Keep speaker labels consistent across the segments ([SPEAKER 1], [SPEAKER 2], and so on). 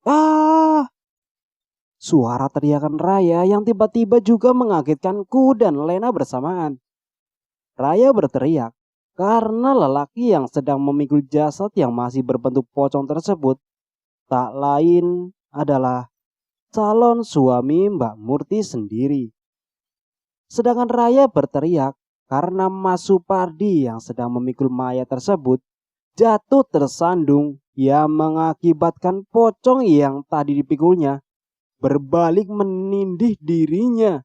[SPEAKER 1] Ah! Suara teriakan Raya yang tiba-tiba juga mengagetkanku dan Lena bersamaan. Raya berteriak karena lelaki yang sedang memikul jasad yang masih berbentuk pocong tersebut tak lain adalah calon suami Mbak Murti sendiri. Sedangkan Raya berteriak karena Mas Supardi yang sedang memikul mayat tersebut jatuh tersandung yang mengakibatkan pocong yang tadi dipikulnya berbalik menindih dirinya.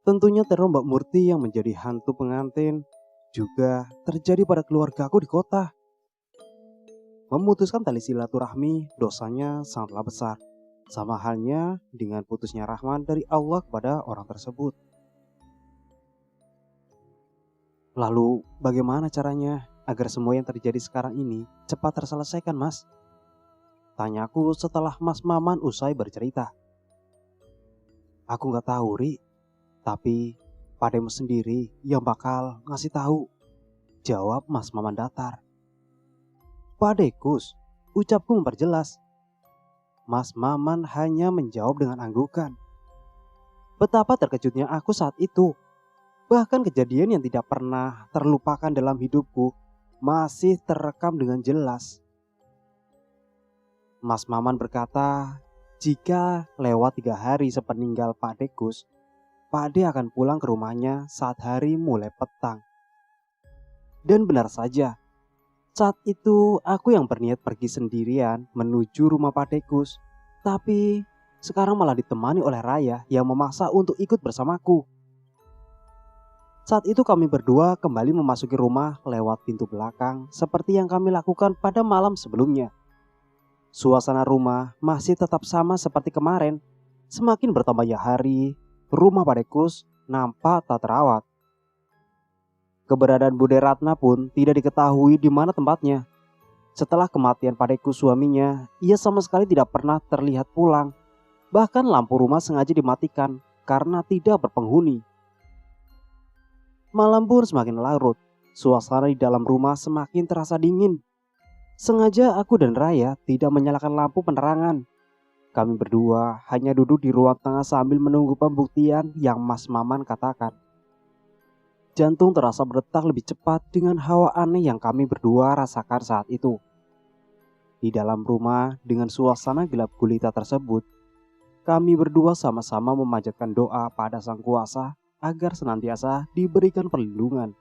[SPEAKER 1] Tentunya teror Mbak Murti yang menjadi hantu pengantin juga terjadi pada keluargaku di kota. Memutuskan tali silaturahmi dosanya sangatlah besar. Sama halnya dengan putusnya rahmat dari Allah kepada orang tersebut. Lalu bagaimana caranya agar semua yang terjadi sekarang ini cepat terselesaikan, Mas? Tanyaku setelah Mas Maman usai bercerita. Aku gak tahu, Ri. Tapi padamu sendiri yang bakal ngasih tahu, jawab Mas Maman datar. Padekus, ucapku memperjelas. Mas Maman hanya menjawab dengan anggukan. Betapa terkejutnya aku saat itu. Bahkan kejadian yang tidak pernah terlupakan dalam hidupku masih terekam dengan jelas. Mas Maman berkata, jika lewat 3 hari sepeninggal Pak Dekus, Pak D akan pulang ke rumahnya saat hari mulai petang. Dan benar saja, saat itu aku yang berniat pergi sendirian menuju rumah Pak Dekus. Tapi sekarang malah ditemani oleh Raya yang memaksa untuk ikut bersamaku. Saat itu kami berdua kembali memasuki rumah lewat pintu belakang seperti yang kami lakukan pada malam sebelumnya. Suasana rumah masih tetap sama seperti kemarin. Semakin bertambahnya hari, rumah Pak Dekus nampak tak terawat. Keberadaan Bude Ratna pun tidak diketahui di mana tempatnya. Setelah kematian Pak Dekus suaminya, ia sama sekali tidak pernah terlihat pulang. Bahkan lampu rumah sengaja dimatikan karena tidak berpenghuni. Malam pun semakin larut. Suasana di dalam rumah semakin terasa dingin. Sengaja aku dan Raya tidak menyalakan lampu penerangan. Kami berdua hanya duduk di ruang tengah sambil menunggu pembuktian yang Mas Maman katakan. Jantung terasa berdetak lebih cepat dengan hawa aneh yang kami berdua rasakan saat itu. Di dalam rumah dengan suasana gelap gulita tersebut, kami berdua sama-sama memanjatkan doa pada Sang Kuasa agar senantiasa diberikan perlindungan.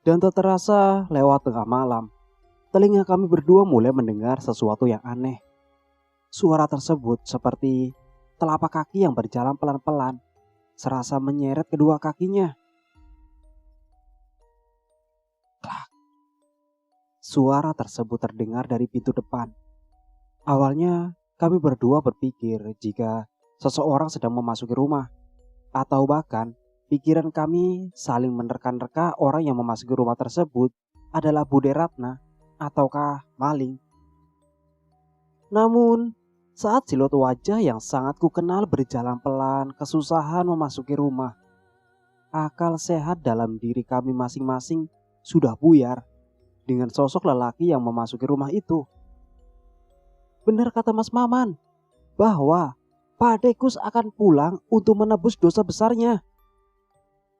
[SPEAKER 1] Dan tak terasa lewat tengah malam, telinga kami berdua mulai mendengar sesuatu yang aneh. Suara tersebut seperti telapak kaki yang berjalan pelan-pelan, serasa menyeret kedua kakinya. Klak. Suara tersebut terdengar dari pintu depan. Awalnya kami berdua berpikir jika seseorang sedang memasuki rumah, atau bahkan pikiran kami saling menerka-nerka orang yang memasuki rumah tersebut adalah Bude Ratna ataukah maling. Namun, saat siluet wajah yang sangat kukenal berjalan pelan kesusahan memasuki rumah, akal sehat dalam diri kami masing-masing sudah buyar dengan sosok lelaki yang memasuki rumah itu. Benar kata Mas Maman, bahwa Pak Dekus akan pulang untuk menebus dosa besarnya.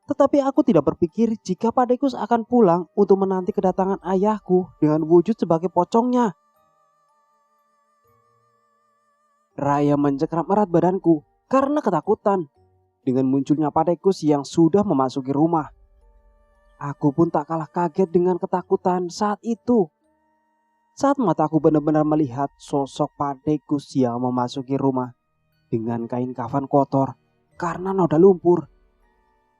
[SPEAKER 1] Tetapi aku tidak berpikir jika Pak Dekus akan pulang untuk menanti kedatangan ayahku dengan wujud sebagai pocongnya. Raya mencekram erat badanku karena ketakutan dengan munculnya Pak Dekus yang sudah memasuki rumah. Aku pun tak kalah kaget dengan ketakutan saat itu. Saat mataku benar-benar melihat sosok Pak Dekus yang memasuki rumah dengan kain kafan kotor karena noda lumpur.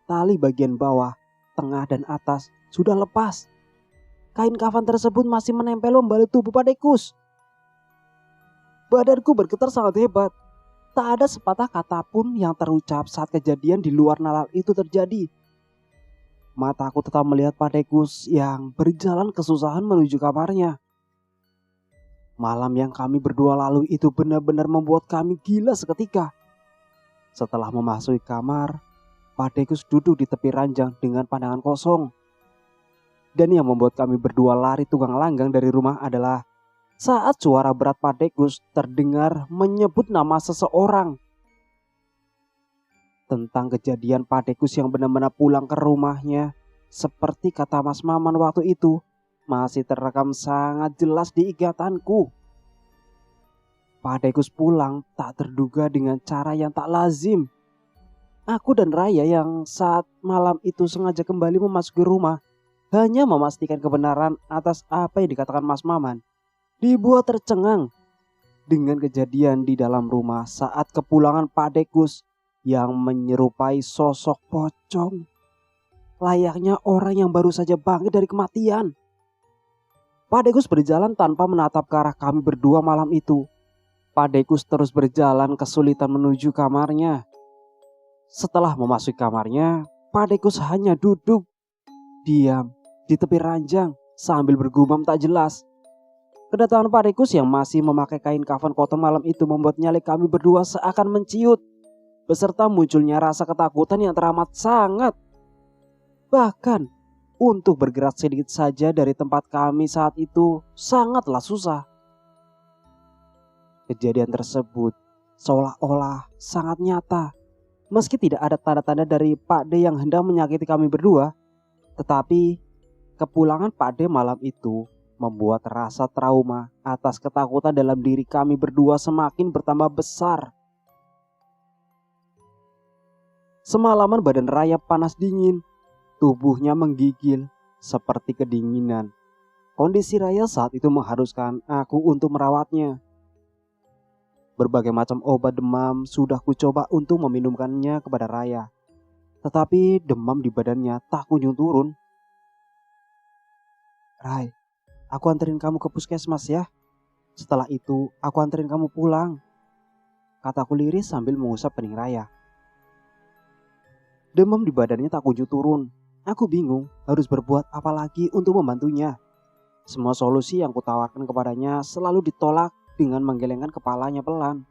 [SPEAKER 1] Tali bagian bawah, tengah dan atas sudah lepas. Kain kafan tersebut masih menempel membalut tubuh Pak Dekus. Badanku bergetar sangat hebat. Tak ada sepatah kata pun yang terucap saat kejadian di luar nalar itu terjadi. Mataku tetap melihat Pak Dekus yang berjalan kesusahan menuju kamarnya. Malam yang kami berdua lalui itu benar-benar membuat kami gila seketika. Setelah memasuki kamar, Pak Dekus duduk di tepi ranjang dengan pandangan kosong. Dan yang membuat kami berdua lari tunggang langgang dari rumah adalah saat suara berat Pak Dekus terdengar menyebut nama seseorang. Tentang kejadian Pak Dekus yang benar-benar pulang ke rumahnya, seperti kata Mas Maman waktu itu, masih terekam sangat jelas di ingatanku. Pak Dekus pulang tak terduga dengan cara yang tak lazim. Aku dan Raya yang saat malam itu sengaja kembali memasuki rumah, hanya memastikan kebenaran atas apa yang dikatakan Mas Maman, dibuat tercengang dengan kejadian di dalam rumah saat kepulangan Pak Dekus yang menyerupai sosok pocong, layaknya orang yang baru saja bangkit dari kematian. Pak Dekus berjalan tanpa menatap ke arah kami berdua malam itu. Pak Dekus terus berjalan kesulitan menuju kamarnya. Setelah memasuki kamarnya, Pak Dekus hanya duduk diam di tepi ranjang sambil bergumam tak jelas. Kedatangan Pak Dekus yang masih memakai kain kafan kotor malam itu membuat nyali kami berdua seakan menciut, beserta munculnya rasa ketakutan yang teramat sangat. Bahkan untuk bergerak sedikit saja dari tempat kami saat itu sangatlah susah. Kejadian tersebut seolah-olah sangat nyata. Meski tidak ada tanda-tanda dari Pak D yang hendak menyakiti kami berdua, tetapi kepulangan Pak D malam itu membuat rasa trauma atas ketakutan dalam diri kami berdua semakin bertambah besar. Semalaman badan Raya panas dingin, tubuhnya menggigil seperti kedinginan. Kondisi Raya saat itu mengharuskan aku untuk merawatnya. Berbagai macam obat demam sudah kucoba untuk meminumkannya kepada Raya, tetapi demam di badannya tak kunjung turun. Rai, aku anterin kamu ke puskesmas ya. Setelah itu aku anterin kamu pulang, kataku lirih sambil mengusap kening Raya. Demam di badannya tak kunjung turun. Aku bingung harus berbuat apa lagi untuk membantunya. Semua solusi yang kutawarkan kepadanya selalu ditolak dengan menggelengkan kepalanya pelan.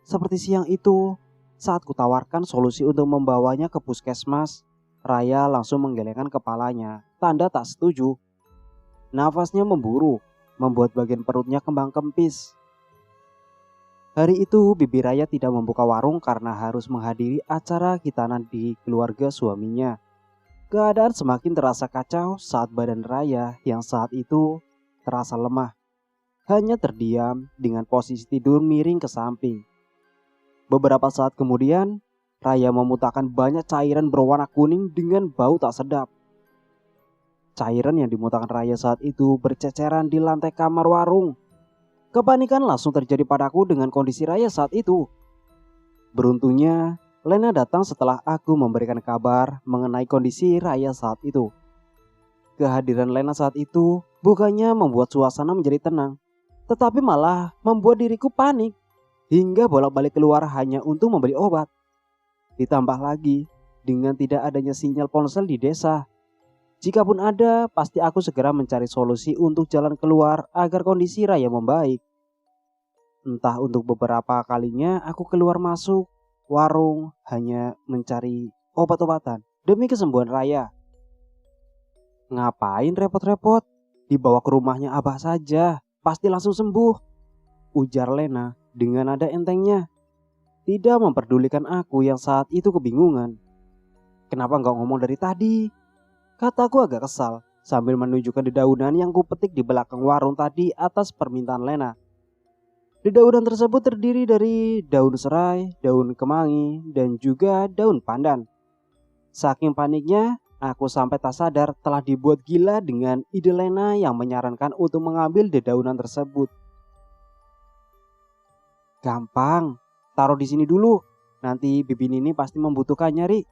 [SPEAKER 1] Seperti siang itu, saat kutawarkan solusi untuk membawanya ke puskesmas, Raya langsung menggelengkan kepalanya, tanda tak setuju. Nafasnya memburu, membuat bagian perutnya kembang kempis. Hari itu Bibi Raya tidak membuka warung karena harus menghadiri acara khitanan di keluarga suaminya. Keadaan semakin terasa kacau saat badan Raya yang saat itu terasa lemah, hanya terdiam dengan posisi tidur miring ke samping. Beberapa saat kemudian, Raya memuntahkan banyak cairan berwarna kuning dengan bau tak sedap. Cairan yang dimuntahkan Raya saat itu berceceran di lantai kamar warung. Kepanikan langsung terjadi padaku dengan kondisi Raya saat itu. Beruntungnya, Lena datang setelah aku memberikan kabar mengenai kondisi Raya saat itu. Kehadiran Lena saat itu bukannya membuat suasana menjadi tenang, tetapi malah membuat diriku panik hingga bolak-balik keluar hanya untuk membeli obat. Ditambah lagi dengan tidak adanya sinyal ponsel di desa. Jikapun ada, pasti aku segera mencari solusi untuk jalan keluar agar kondisi Raya membaik. Entah untuk beberapa kalinya aku keluar masuk warung hanya mencari obat-obatan demi kesembuhan Raya. Ngapain repot-repot? Dibawa ke rumahnya Abah saja, pasti langsung sembuh, ujar Lena dengan nada entengnya. Tidak memperdulikan aku yang saat itu kebingungan. Kenapa nggak ngomong dari tadi? Kataku agak kesal sambil menunjukkan dedaunan yang kupetik di belakang warung tadi atas permintaan Lena. Dedaunan tersebut terdiri dari daun serai, daun kemangi, dan juga daun pandan. Saking paniknya, aku sampai tak sadar telah dibuat gila dengan ide Lena yang menyarankan untuk mengambil dedaunan tersebut. Gampang, taruh di sini dulu. Nanti Bibi Nini pasti membutuhkannya, Ri.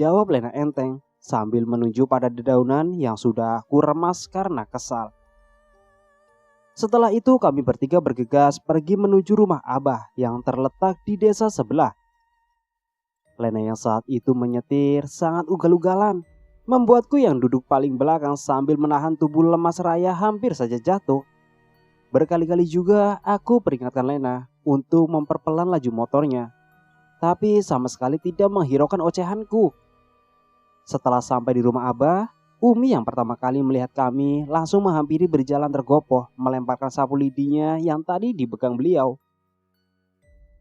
[SPEAKER 1] Jawab Lena enteng sambil menunjuk pada dedaunan yang sudah aku remas karena kesal. Setelah itu kami bertiga bergegas pergi menuju rumah Abah yang terletak di desa sebelah. Lena yang saat itu menyetir sangat ugal-ugalan, membuatku yang duduk paling belakang sambil menahan tubuh lemas Raya hampir saja jatuh. Berkali-kali juga aku peringatkan Lena untuk memperpelan laju motornya, tapi sama sekali tidak menghiraukan ocehanku. Setelah sampai di rumah Abah, Umi yang pertama kali melihat kami langsung menghampiri berjalan tergopoh melemparkan sapu lidinya yang tadi dipegang beliau.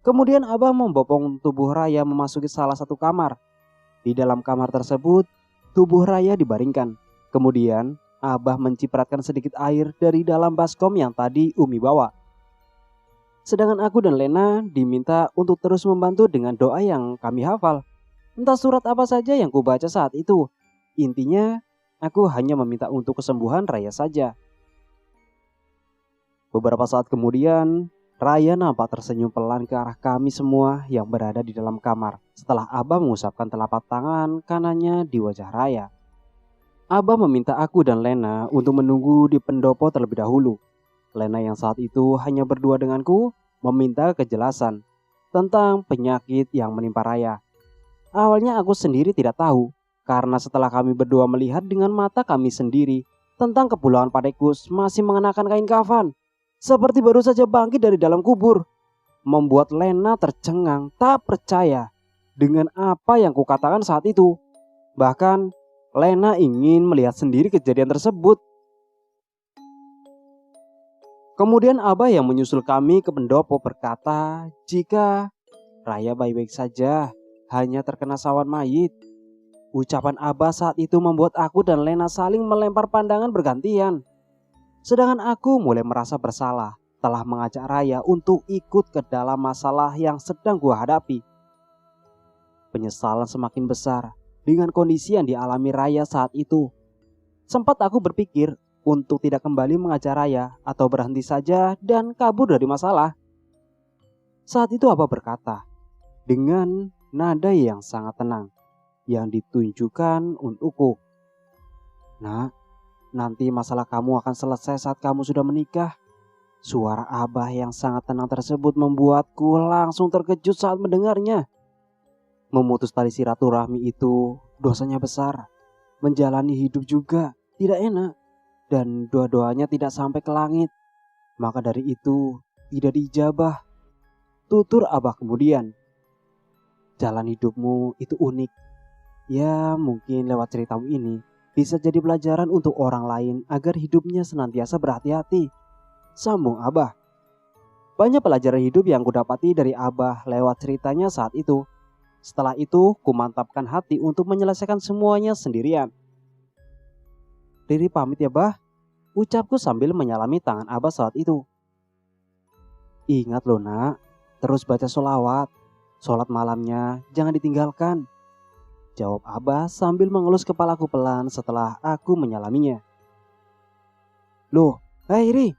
[SPEAKER 1] Kemudian Abah membopong tubuh Raya memasuki salah satu kamar. Di dalam kamar tersebut, tubuh Raya dibaringkan. Kemudian Abah mencipratkan sedikit air dari dalam baskom yang tadi Umi bawa. Sedangkan aku dan Lena diminta untuk terus membantu dengan doa yang kami hafal. Entah surat apa saja yang kubaca saat itu. Intinya, aku hanya meminta untuk kesembuhan Raya saja. Beberapa saat kemudian, Raya nampak tersenyum pelan ke arah kami semua yang berada di dalam kamar setelah Abah mengusapkan telapak tangan kanannya di wajah Raya. Abah meminta aku dan Lena untuk menunggu di pendopo terlebih dahulu. Lena yang saat itu hanya berdua denganku meminta kejelasan tentang penyakit yang menimpa Raya. Awalnya aku sendiri tidak tahu, karena setelah kami berdua melihat dengan mata kami sendiri tentang kepulauan Padekus masih mengenakan kain kafan, seperti baru saja bangkit dari dalam kubur, membuat Lena tercengang tak percaya dengan apa yang kukatakan saat itu. Bahkan Lena ingin melihat sendiri kejadian tersebut. Kemudian Abah yang menyusul kami ke pendopo berkata jika Raya baik-baik saja, hanya terkena sawan mayit. Ucapan Abah saat itu membuat aku dan Lena saling melempar pandangan bergantian. Sedangkan aku mulai merasa bersalah telah mengajak Raya untuk ikut ke dalam masalah yang sedang gua hadapi. Penyesalan semakin besar dengan kondisi yang dialami Raya saat itu. Sempat aku berpikir untuk tidak kembali mengajak Raya atau berhenti saja dan kabur dari masalah. Saat itu Abah berkata dengan nada yang sangat tenang yang ditunjukkan untukku. Nak, nanti masalah kamu akan selesai saat kamu sudah menikah. Suara Abah yang sangat tenang tersebut membuatku langsung terkejut saat mendengarnya. Memutus tali silaturahmi itu dosanya besar. Menjalani hidup juga tidak enak. Dan doa-doanya tidak sampai ke langit. Maka dari itu tidak diijabah. Tutur Abah kemudian. Jalan hidupmu itu unik. Ya mungkin lewat ceritamu ini bisa jadi pelajaran untuk orang lain agar hidupnya senantiasa berhati-hati. Sambung Abah. Banyak pelajaran hidup yang kudapati dari Abah lewat ceritanya saat itu. Setelah itu kumantapkan hati untuk menyelesaikan semuanya sendirian. Riri pamit ya Bah, ucapku sambil menyalami tangan Abah saat itu. Ingat loh nak, terus baca sholawat. Sholat malamnya jangan ditinggalkan, jawab Abah sambil mengelus kepalaku pelan setelah aku menyalaminya. Loh, hei Ri,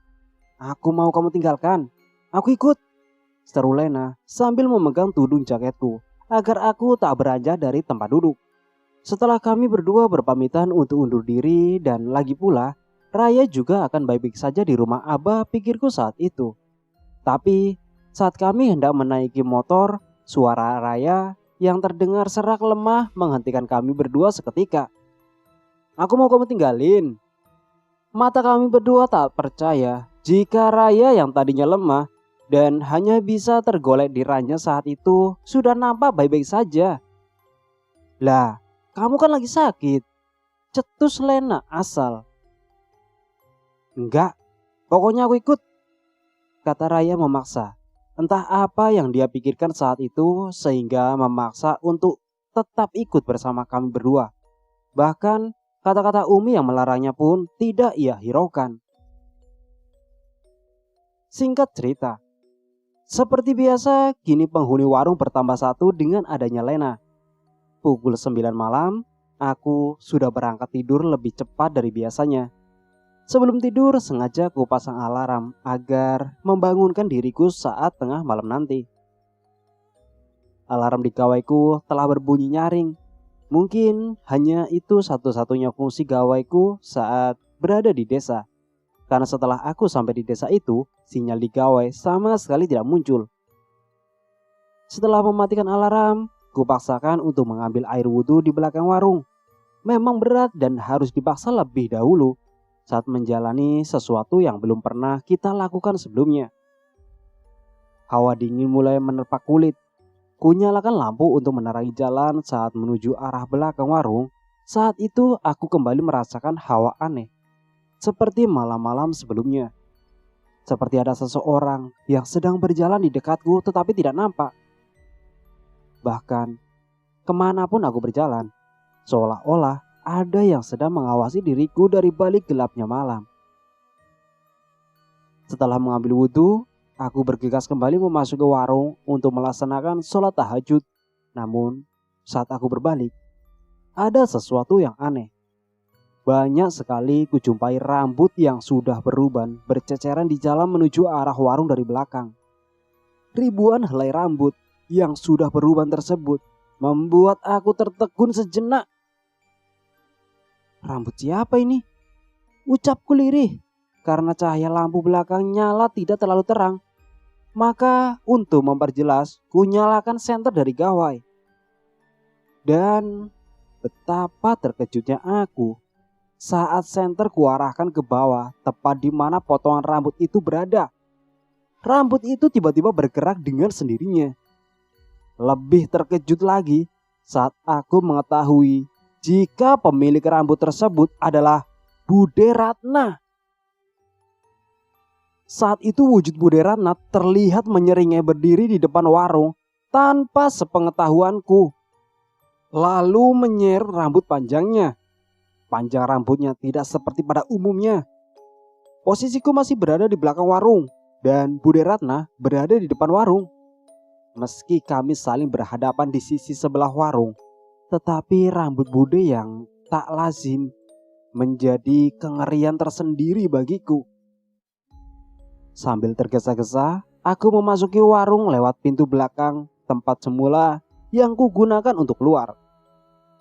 [SPEAKER 1] aku mau kamu tinggalkan. Aku ikut, seru Lena sambil memegang tudung jaketku agar aku tak beranjak dari tempat duduk. Setelah kami berdua berpamitan untuk undur diri dan lagi pula, Raya juga akan baik-baik saja di rumah Abah pikirku saat itu. Tapi saat kami hendak menaiki motor, suara Raya yang terdengar serak lemah menghentikan kami berdua seketika. Aku mau kamu tinggalin. Mata kami berdua tak percaya jika Raya yang tadinya lemah dan hanya bisa tergolek di ranjang saat itu sudah nampak baik-baik saja. Lah, kamu kan lagi sakit, cetus Lena asal. Enggak, pokoknya aku ikut, kata Raya memaksa. Entah apa yang dia pikirkan saat itu sehingga memaksa untuk tetap ikut bersama kami berdua. Bahkan kata-kata Umi yang melarangnya pun tidak ia hiraukan. Singkat cerita, seperti biasa kini penghuni warung bertambah satu dengan adanya Lena. Pukul 9 malam, aku sudah berangkat tidur lebih cepat dari biasanya. Sebelum tidur sengaja ku pasang alarm agar membangunkan diriku saat tengah malam nanti. Alarm di gawaiku telah berbunyi nyaring. Mungkin hanya itu satu-satunya fungsi gawaiku saat berada di desa. karena setelah aku sampai di desa itu, sinyal di gawai sama sekali tidak muncul. Setelah mematikan alarm, kupaksakan untuk mengambil air wudhu di belakang warung. Memang berat dan harus dipaksa lebih dahulu saat menjalani sesuatu yang belum pernah kita lakukan sebelumnya. Hawa dingin mulai menerpa kulit. Kunyalakan lampu untuk menerangi jalan saat menuju arah belakang warung. Saat itu aku kembali merasakan hawa aneh, seperti malam-malam sebelumnya. Seperti ada seseorang yang sedang berjalan di dekatku tetapi tidak nampak. Bahkan kemanapun aku berjalan, seolah-olah ada yang sedang mengawasi diriku dari balik gelapnya malam. Setelah mengambil wudhu, aku bergegas kembali memasuki warung untuk melaksanakan sholat tahajud. Namun, saat aku berbalik, ada sesuatu yang aneh. Banyak sekali kujumpai rambut yang sudah beruban berceceran di jalan menuju arah warung dari belakang. Ribuan helai rambut yang sudah beruban tersebut membuat aku tertegun sejenak. Rambut siapa ini? Ucapku lirih karena cahaya lampu belakang nyala tidak terlalu terang. Maka untuk memperjelas, ku nyalakan senter dari gawai. Dan betapa terkejutnya aku saat senter kuarahkan ke bawah tepat di mana potongan rambut itu berada. Rambut itu tiba-tiba bergerak dengan sendirinya. Lebih terkejut lagi saat aku mengetahui jika pemilik rambut tersebut adalah Bude Ratna. Saat itu wujud Bude Ratna terlihat menyeringai berdiri di depan warung tanpa sepengetahuanku. Lalu menyer rambut panjangnya. Panjang rambutnya tidak seperti pada umumnya. Posisiku masih berada di belakang warung dan Bude Ratna berada di depan warung. Meski kami saling berhadapan di sisi sebelah warung, tetapi rambut Bude yang tak lazim menjadi kengerian tersendiri bagiku. Sambil tergesa-gesa, aku memasuki warung lewat pintu belakang tempat semula yang kugunakan untuk keluar.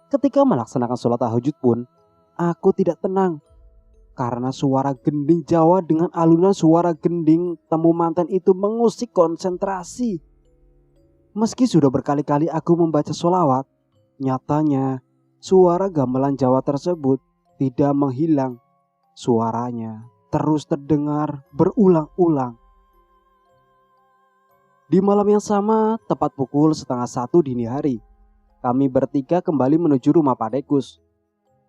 [SPEAKER 1] Ketika melaksanakan sholat tahajud pun, aku tidak tenang. Karena suara gending Jawa dengan alunan suara gending temu manten itu mengusik konsentrasi. Meski sudah berkali-kali aku membaca sholawat, nyatanya suara gamelan Jawa tersebut tidak menghilang. Suaranya terus terdengar berulang-ulang. Di malam yang sama, tepat pukul 12:30 dini hari, kami bertiga kembali menuju rumah Pak Dekus.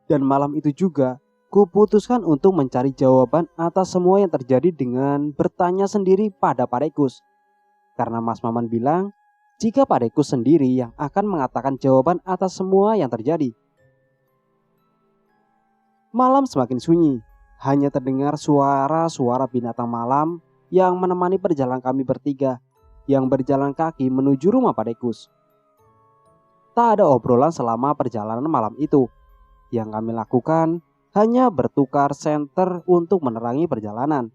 [SPEAKER 1] Dan malam itu juga, kuputuskan untuk mencari jawaban atas semua yang terjadi dengan bertanya sendiri pada Pak Dekus. Karena Mas Maman bilang, jika Pak Dekus sendiri yang akan mengatakan jawaban atas semua yang terjadi. Malam semakin sunyi, hanya terdengar suara-suara binatang malam yang menemani perjalanan kami bertiga yang berjalan kaki menuju rumah Pak Dekus. Tak ada obrolan selama perjalanan malam itu. Yang kami lakukan hanya bertukar senter untuk menerangi perjalanan.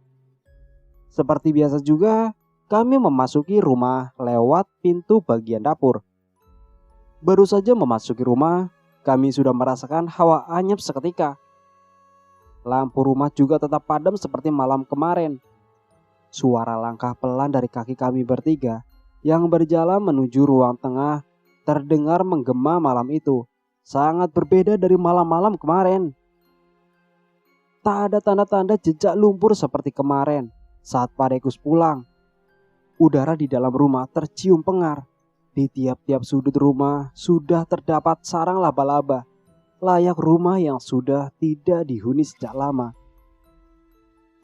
[SPEAKER 1] Seperti biasa juga, kami memasuki rumah lewat pintu bagian dapur. Baru saja memasuki rumah, kami sudah merasakan hawa anyep seketika. Lampu rumah juga tetap padam seperti malam kemarin. Suara langkah pelan dari kaki kami bertiga yang berjalan menuju ruang tengah terdengar menggema malam itu. Sangat berbeda dari malam-malam kemarin. Tak ada tanda-tanda jejak lumpur seperti kemarin saat Pak Dekus pulang. Udara di dalam rumah tercium pengar. Di tiap-tiap sudut rumah sudah terdapat sarang laba-laba, layak rumah yang sudah tidak dihuni sejak lama.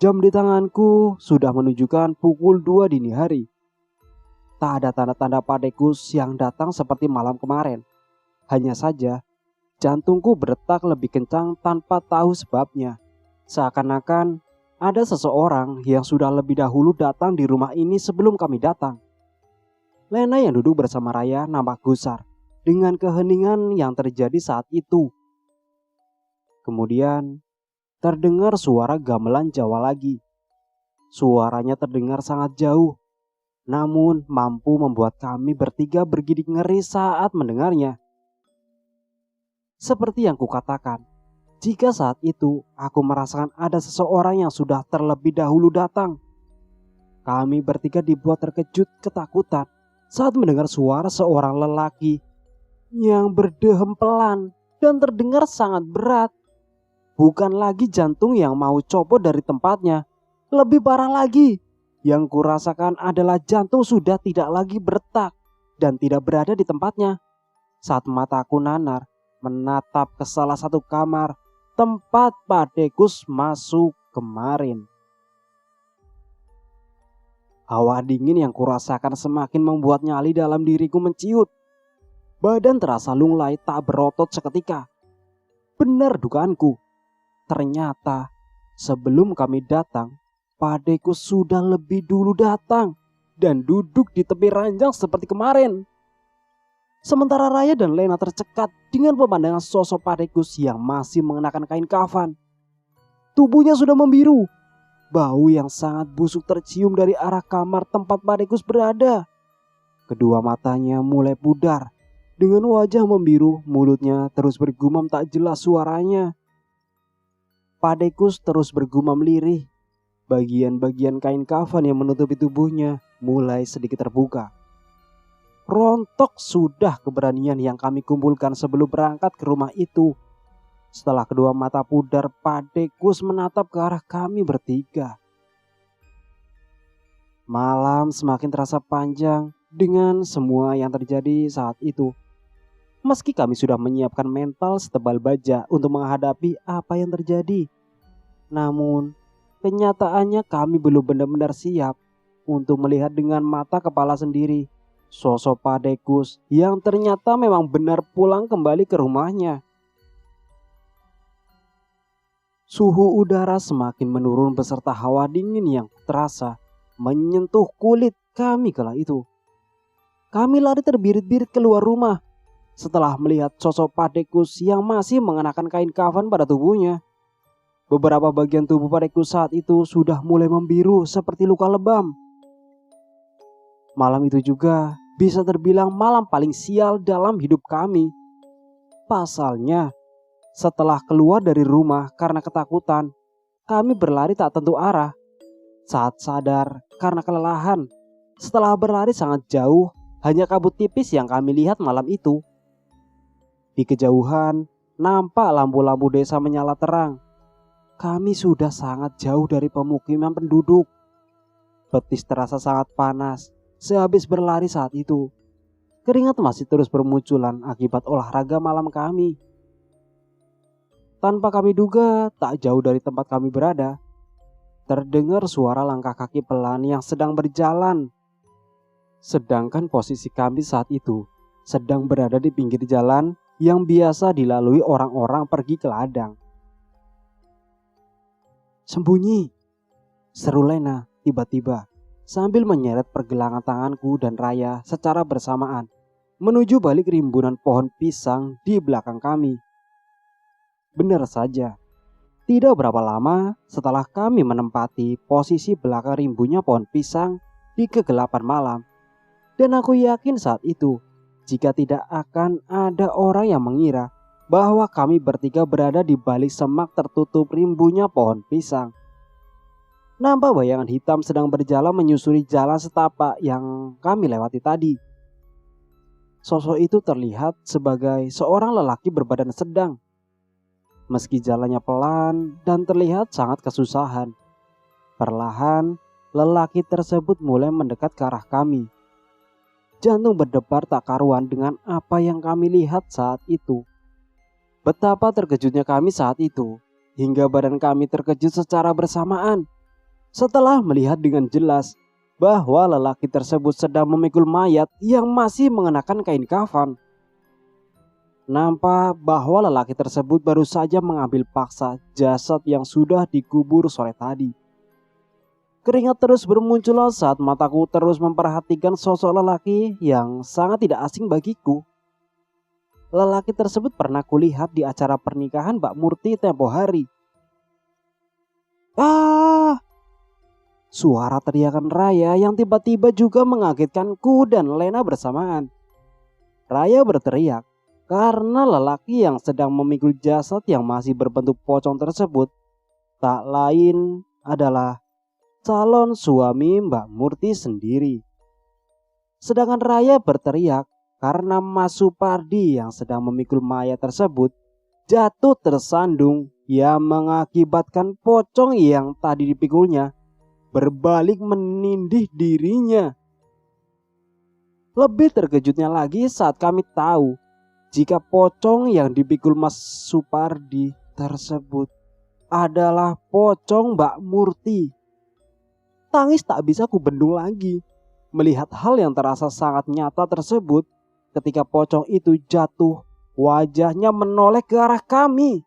[SPEAKER 1] Jam di tanganku sudah menunjukkan pukul 2 dini hari. Tak ada tanda-tanda Pak Dekus yang datang seperti malam kemarin. Hanya saja, jantungku berdetak lebih kencang tanpa tahu sebabnya. Seakan-akan ada seseorang yang sudah lebih dahulu datang di rumah ini sebelum kami datang. Lena yang duduk bersama Raya nampak gusar dengan keheningan yang terjadi saat itu. Kemudian terdengar suara gamelan Jawa lagi. Suaranya terdengar sangat jauh, namun mampu membuat kami bertiga bergidik ngeri saat mendengarnya. Seperti yang kukatakan, jika saat itu aku merasakan ada seseorang yang sudah terlebih dahulu datang. Kami bertiga dibuat terkejut ketakutan saat mendengar suara seorang lelaki yang berdehem pelan dan terdengar sangat berat. Bukan lagi jantung yang mau copot dari tempatnya. Lebih parah lagi, yang kurasakan adalah jantung sudah tidak lagi berdetak dan tidak berada di tempatnya. Saat mataku nanar menatap ke salah satu kamar tempat Pak Dekus masuk kemarin. Hawa dingin yang kurasakan semakin membuat nyali dalam diriku menciut. Badan terasa lunglai tak berotot seketika. Benar dugaanku. Ternyata sebelum kami datang, Pak Dekus sudah lebih dulu datang dan duduk di tepi ranjang seperti kemarin. Sementara Raya dan Lena tercekat dengan pemandangan sosok Pak Dekus yang masih mengenakan kain kafan. Tubuhnya sudah membiru. Bau yang sangat busuk tercium dari arah kamar tempat Pak Dekus berada. Kedua matanya mulai pudar. Dengan wajah membiru, mulutnya terus bergumam tak jelas suaranya. Pak Dekus terus bergumam lirih. Bagian-bagian kain kafan yang menutupi tubuhnya mulai sedikit terbuka. Rontok sudah keberanian yang kami kumpulkan sebelum berangkat ke rumah itu. Setelah kedua mata pudar, Pak Dekus menatap ke arah kami bertiga. Malam semakin terasa panjang dengan semua yang terjadi saat itu. Meski kami sudah menyiapkan mental setebal baja untuk menghadapi apa yang terjadi, namun kenyataannya kami belum benar-benar siap untuk melihat dengan mata kepala sendiri sosok Pak Dekus yang ternyata memang benar pulang kembali ke rumahnya. Suhu udara semakin menurun beserta hawa dingin yang terasa menyentuh kulit kami kala itu. Kami lari terbirit-birit keluar rumah setelah melihat sosok Pak Dekus yang masih mengenakan kain kafan pada tubuhnya. Beberapa bagian tubuh Pak Dekus saat itu sudah mulai membiru seperti luka lebam. Malam itu juga bisa terbilang malam paling sial dalam hidup kami. Pasalnya, setelah keluar dari rumah karena ketakutan, kami berlari tak tentu arah. Saat sadar karena kelelahan, setelah berlari sangat jauh, hanya kabut tipis yang kami lihat malam itu. Di kejauhan, nampak lampu-lampu desa menyala terang. Kami sudah sangat jauh dari pemukiman penduduk. Betis terasa sangat panas sehabis berlari saat itu. Keringat masih terus bermunculan akibat olahraga malam kami. Tanpa kami duga, tak jauh dari tempat kami berada, terdengar suara langkah kaki pelan yang sedang berjalan. Sedangkan posisi kami saat itu sedang berada di pinggir jalan yang biasa dilalui orang-orang pergi ke ladang. "Sembunyi!" seru Lena tiba-tiba sambil menyeret pergelangan tanganku dan Raya secara bersamaan menuju balik rimbunan pohon pisang di belakang kami. Benar saja, tidak berapa lama setelah kami menempati posisi belakang rimbunya pohon pisang di kegelapan malam, dan aku yakin saat itu jika tidak akan ada orang yang mengira bahwa kami bertiga berada di balik semak tertutup rimbunya pohon pisang. Nampak bayangan hitam sedang berjalan menyusuri jalan setapak yang kami lewati tadi. Sosok itu terlihat sebagai seorang lelaki berbadan sedang. Meski jalannya pelan dan terlihat sangat kesusahan, perlahan lelaki tersebut mulai mendekat ke arah kami. Jantung berdebar tak karuan dengan apa yang kami lihat saat itu. Betapa terkejutnya kami saat itu, hingga badan kami terkejut secara bersamaan setelah melihat dengan jelas bahwa lelaki tersebut sedang memikul mayat yang masih mengenakan kain kafan. Nampak bahwa lelaki tersebut baru saja mengambil paksa jasad yang sudah dikubur sore tadi. Keringat terus bermunculan saat mataku terus memperhatikan sosok lelaki yang sangat tidak asing bagiku. Lelaki tersebut pernah kulihat di acara pernikahan Mbak Murti tempo hari. "Ah!" Suara teriakan Raya yang tiba-tiba juga mengagetkanku dan Lena bersamaan. Raya berteriak, karena lelaki yang sedang memikul jasad yang masih berbentuk pocong tersebut tak lain adalah calon suami Mbak Murti sendiri. Sedangkan Raya berteriak karena Mas Supardi yang sedang memikul mayat tersebut jatuh tersandung yang mengakibatkan pocong yang tadi dipikulnya berbalik menindih dirinya. Lebih terkejutnya lagi saat kami tahu jika pocong yang dipikul Mas Supardi tersebut adalah pocong Mbak Murti. Tangis tak bisa kubendung lagi melihat hal yang terasa sangat nyata tersebut ketika pocong itu jatuh, wajahnya menoleh ke arah kami.